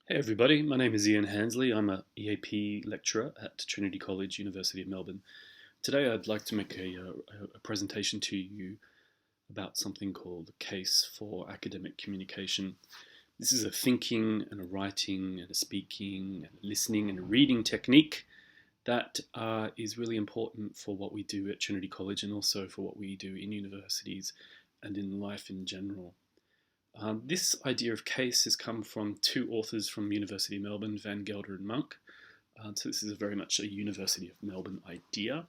Hey everybody, my name is Ian Hansley. I'm a EAP lecturer at Trinity College, University of Melbourne. Today I'd like to make a presentation to you about something called a case for academic communication. This is a thinking and a writing and a speaking and a listening and a reading technique that is really important for what we do at Trinity College and also for what we do in universities and in life in general. This idea of case has come from two authors from University of Melbourne, Van Gelder and Monk. So this is very much a University of Melbourne idea,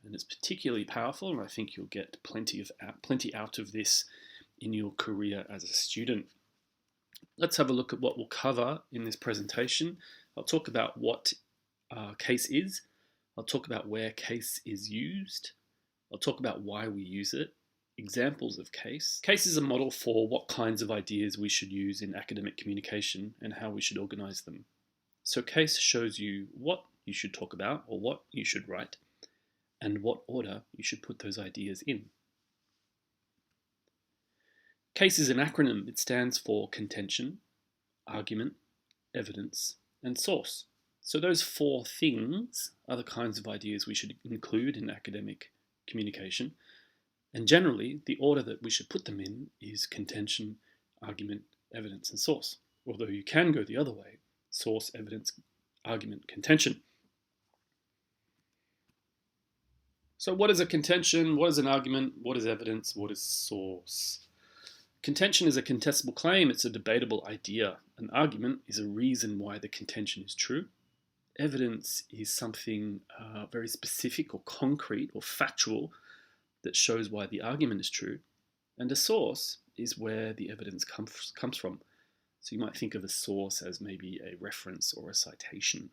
and it's particularly powerful, and I think you'll get plenty out of this in your career as a student. Let's have a look at what we'll cover in this presentation. I'll talk about what case is. I'll talk about where case is used. I'll talk about why we use it. Examples of case. Case is a model for what kinds of ideas we should use in academic communication and how we should organize them. So case shows you what you should talk about or what you should write and what order you should put those ideas in. Case is an acronym. It stands for contention, argument, evidence, and source. So those four things are the kinds of ideas we should include in academic communication. And generally, the order that we should put them in is contention, argument, evidence, and source. Although you can go the other way, source, evidence, argument, contention. So what is a contention? What is an argument? What is evidence? What is source? Contention is a contestable claim. It's a debatable idea. An argument is a reason why the contention is true. Evidence is something very specific or concrete or factual that shows why the argument is true, and a source is where the evidence comes from. So you might think of a source as maybe a reference or a citation.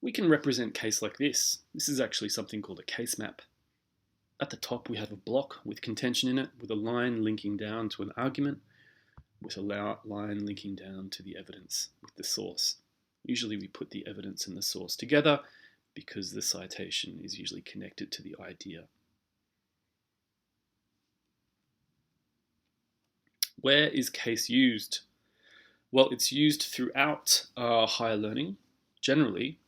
We can represent case like this. This is actually something called a case map. At the top we have a block with contention in it, with a line linking down to an argument, with a line linking down to the evidence with the source. Usually we put the evidence and the source together because the citation is usually connected to the idea. Where is case used? Well, it's used throughout higher learning. Generally,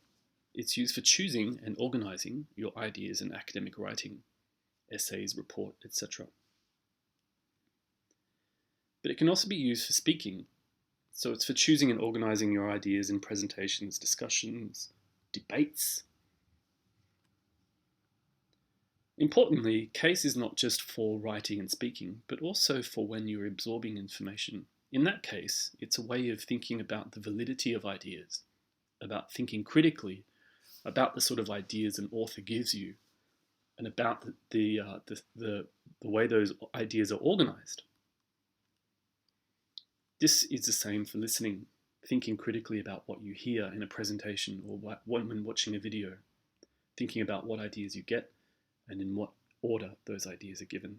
it's used for choosing and organizing your ideas in academic writing, essays, report, etc. But it can also be used for speaking. So it's for choosing and organizing your ideas in presentations, discussions, debates. Importantly, case is not just for writing and speaking, but also for when you're absorbing information. In that case, it's a way of thinking about the validity of ideas, about thinking critically, about the sort of ideas an author gives you, and about the way those ideas are organized. This is the same for listening, thinking critically about what you hear in a presentation or when watching a video, thinking about what ideas you get, and in what order those ideas are given.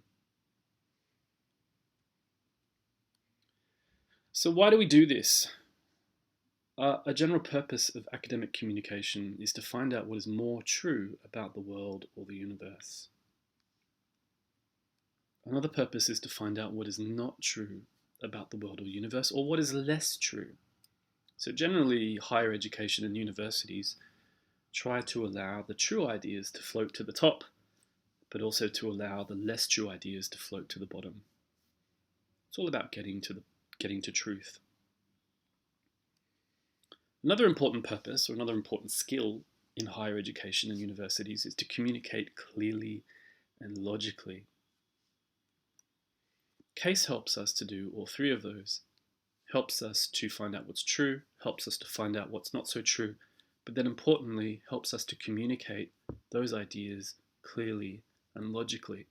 So why do we do this? A general purpose of academic communication is to find out what is more true about the world or the universe. Another purpose is to find out what is not true about the world or universe, or what is less true. So generally, higher education and universities try to allow the true ideas to float to the top, but also to allow the less true ideas to float to the bottom. It's all about getting to truth. Another important purpose, or another important skill in higher education and universities, is to communicate clearly and logically. Case helps us to do all three of those. Helps us to find out what's true, helps us to find out what's not so true, but then importantly, helps us to communicate those ideas clearly and logically.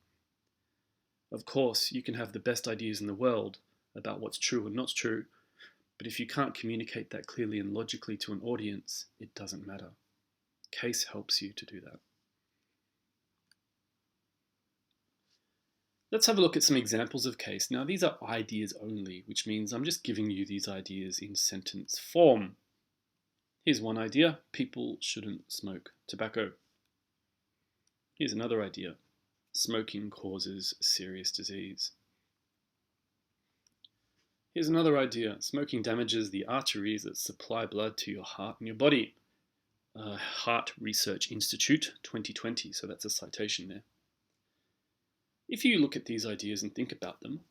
Of course, you can have the best ideas in the world about what's true and not true, but if you can't communicate that clearly and logically to an audience, it doesn't matter. Case helps you to do that. Let's have a look at some examples of case. Now, these are ideas only, which means I'm just giving you these ideas in sentence form. Here's one idea: people shouldn't smoke tobacco. Here's another idea: smoking causes serious disease. Here's another idea. Smoking damages the arteries that supply blood to your heart and your body. Heart Research Institute 2020, so that's a citation there. If you look at these ideas and think about them,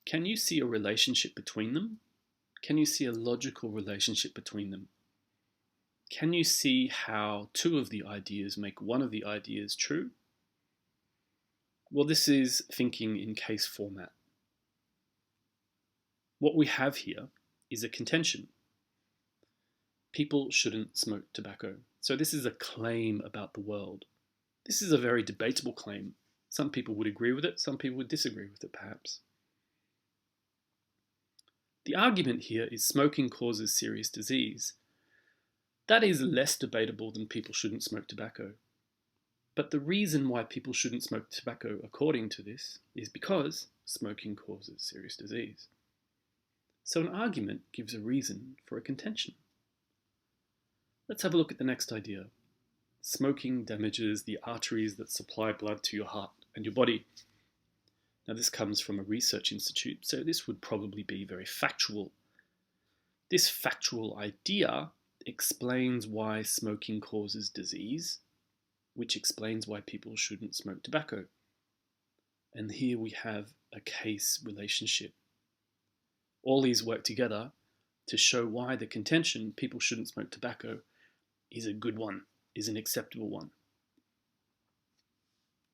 can you see a relationship between them? Can you see a logical relationship between them? Can you see how two of the ideas make one of the ideas true? Well, this is thinking in case format. What we have here is a contention. People shouldn't smoke tobacco. So this is a claim about the world. This is a very debatable claim. Some people would agree with it, some people would disagree with it, perhaps. The argument here is smoking causes serious disease. That is less debatable than people shouldn't smoke tobacco. But the reason why people shouldn't smoke tobacco, according to this, is because smoking causes serious disease. So an argument gives a reason for a contention. Let's have a look at the next idea. Smoking damages the arteries that supply blood to your heart and your body. Now this comes from a research institute, so this would probably be very factual. This factual idea explains why smoking causes disease, which explains why people shouldn't smoke tobacco. And here we have a case relationship. All these work together to show why the contention, people shouldn't smoke tobacco, is a good one, is an acceptable one.